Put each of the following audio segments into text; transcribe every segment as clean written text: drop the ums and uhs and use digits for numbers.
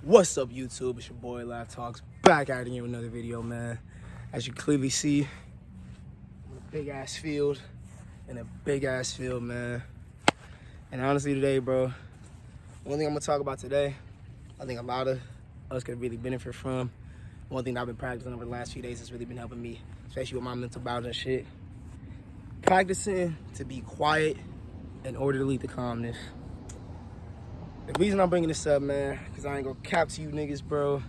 What's up, YouTube? It's your boy Live Talks, back at it again with another video, man. As you clearly see, I'm in a big ass field, man. And honestly today, bro, one thing I'm gonna talk about today, I think a lot of us could really benefit from. One thing that I've been practicing over the last few days has really been helping me, especially with my mental battles and shit. Practicing to be quiet in order to lead to calmness. The reason I'm bringing this up, man, because I ain't gonna cap to you niggas, bro.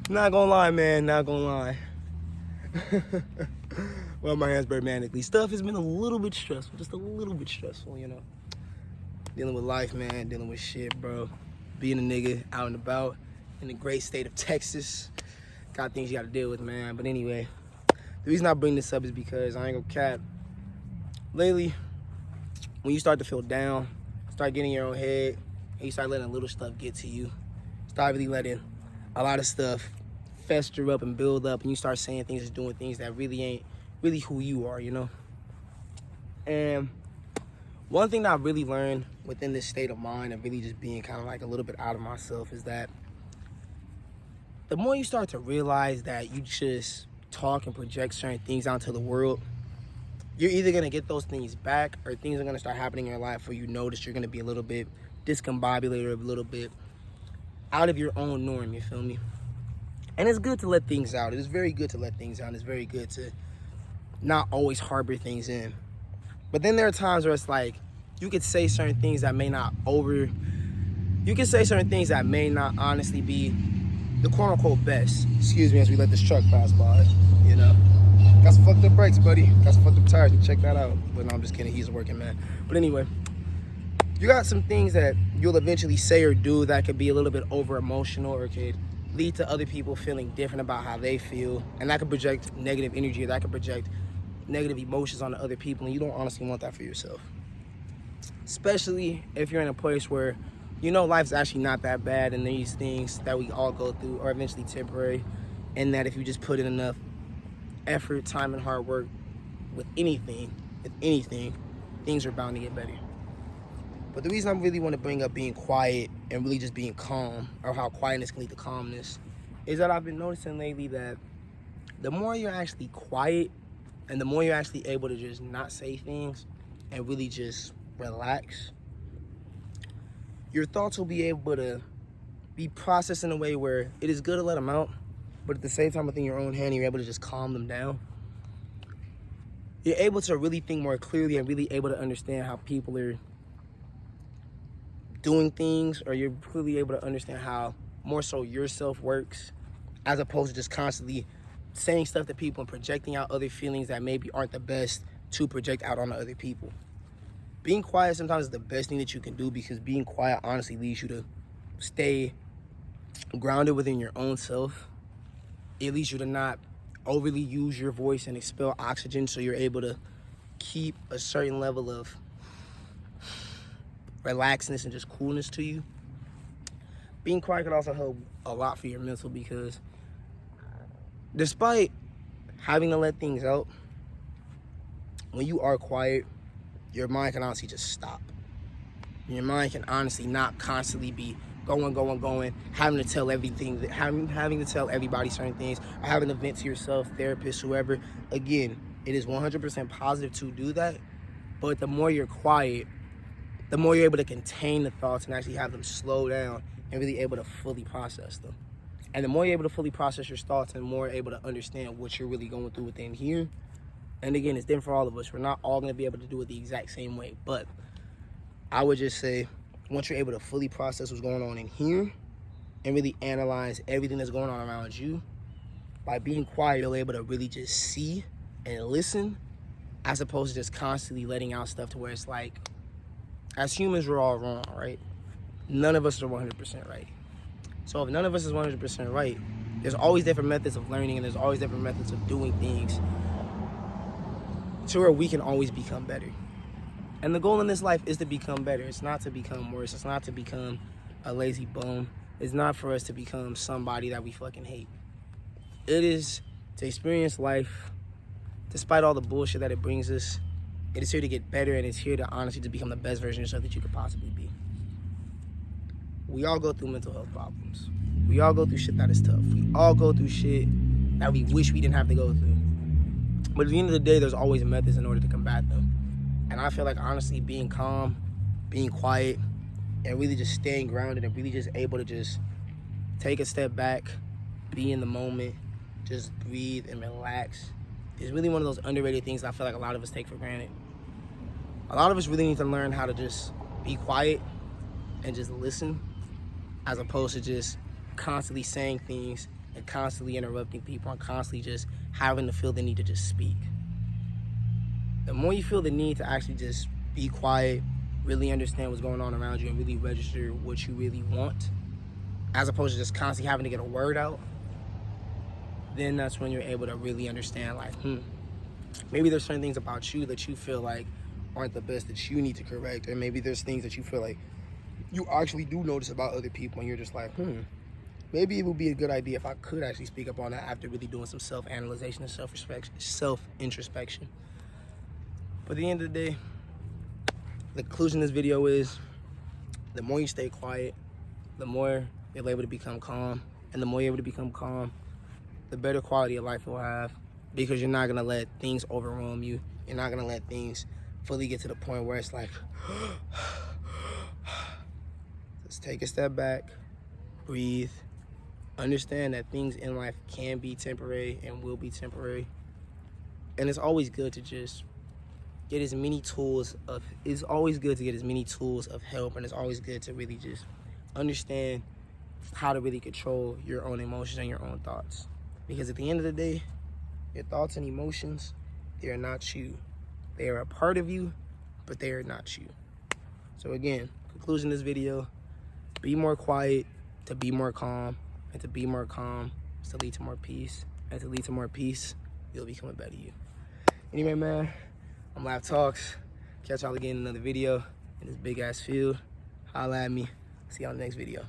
Not gonna lie, man, not gonna lie. Well, my hands burn manically. Stuff has been a little bit stressful, just a little bit stressful, you know. Dealing with life, man, dealing with shit, bro. Being a nigga out and about in the great state of Texas. Got things you gotta deal with, man. But anyway, the reason I bring this up is because I ain't gonna cap. Lately, when you start to feel down, start getting in your own head, and you start letting little stuff get to you, start really letting a lot of stuff fester up and build up, and you start saying things and doing things that really ain't really who you are, you know? And one thing that I really learned within this state of mind and really just being kind of like a little bit out of myself is that the more you start to realize that you just talk and project certain things out to the world, you're either going to get those things back or things are going to start happening in your life where you notice you're going to be a little bit discombobulated, a little bit out of your own norm, you feel me? And it's good to let things out. It is very good to let things out. It's very good to not always harbor things in. But then there are times where it's like, you could say certain things that may not honestly be the quote unquote best. Excuse me as we let this truck pass by, you know? Got some fucked up brakes, buddy. Got some fucked up tires. You check that out. But no, I'm just kidding. He's a working man. But anyway, you got some things that you'll eventually say or do that could be a little bit over emotional or could lead to other people feeling different about how they feel. And that could project negative energy, or that could project negative emotions on other people. And you don't honestly want that for yourself. Especially if you're in a place where you know life's actually not that bad and these things that we all go through are eventually temporary. And that if you just put in enough effort, time, and hard work with anything, things are bound to get better. But the reason I really want to bring up being quiet and really just being calm, or how quietness can lead to calmness, is that I've been noticing lately that the more you're actually quiet and the more you're actually able to just not say things and really just relax, your thoughts will be able to be processed in a way where it is good to let them out, but at the same time within your own hand, you're able to just calm them down. You're able to really think more clearly and really able to understand how people are doing things, or you're clearly able to understand how more so yourself works, as opposed to just constantly saying stuff to people and projecting out other feelings that maybe aren't the best to project out on other people. Being quiet sometimes is the best thing that you can do, because being quiet honestly leads you to stay grounded within your own self. It leads you to not overly use your voice and expel oxygen, so you're able to keep a certain level of relaxedness and just coolness to you. Being quiet can also help a lot for your mental, because despite having to let things out, when you are quiet, your mind can honestly just stop. Your mind can honestly not constantly be going, having to tell everything, having to tell everybody certain things, or having to vent to yourself, therapist, whoever. Again, it is 100% positive to do that, but the more you're quiet, the more you're able to contain the thoughts and actually have them slow down and really able to fully process them. And the more you're able to fully process your thoughts and more able to understand what you're really going through within here. And again, it's different for all of us. We're not all going to be able to do it the exact same way. But I would just say, once you're able to fully process what's going on in here and really analyze everything that's going on around you, by being quiet, you're able to really just see and listen, as opposed to just constantly letting out stuff to where it's like, as humans, we're all wrong, right? None of us are 100% right. So if none of us is 100% right, there's always different methods of learning, and there's always different methods of doing things to where we can always become better. And the goal in this life is to become better. It's not to become worse. It's not to become a lazy bum. It's not for us to become somebody that we fucking hate. It is to experience life despite all the bullshit that it brings us. It is here to get better, and it's here to honestly to become the best version of yourself that you could possibly be. we all go through mental health problems. We all go through shit that is tough. We all go through shit that we wish we didn't have to go through. But at the end of the day, there's always methods in order to combat them. And I feel like, honestly, being calm, being quiet, and really just staying grounded and really just able to just take a step back, be in the moment, just breathe and relax is really one of those underrated things that I feel like a lot of us take for granted. A lot of us really need to learn how to just be quiet and just listen, as opposed to just constantly saying things and constantly interrupting people and constantly just having to feel the need to just speak. The more you feel the need to actually just be quiet, really understand what's going on around you and really register what you really want, as opposed to just constantly having to get a word out, then that's when you're able to really understand, like, maybe there's certain things about you that you feel like aren't the best that you need to correct, or maybe there's things that you feel like you actually do notice about other people and you're just like, maybe it would be a good idea if I could actually speak up on that after really doing some self-analyzation and self-introspection. But at the end of the day, the conclusion of this video is, the more you stay quiet, the more you're able to become calm, and the more you're able to become calm, the better quality of life you'll have, because you're not gonna let things overwhelm you. You're not gonna let things fully get to the point where it's like, just take a step back, breathe, understand that things in life can be temporary and will be temporary. And it's always good to just get as many tools of, it's always good to get as many tools of help, and it's always good to really just understand how to really control your own emotions and your own thoughts. Because at the end of the day, your thoughts and emotions, they are not you. They are a part of you, but they are not you. So again, conclusion of this video, be more quiet to be more calm, and to be more calm is to lead to more peace, and to lead to more peace, you'll become a better you. Anyway, man, I'm Lav Talks. Catch y'all again in another video in this big ass field. Holla at me. See y'all in the next video.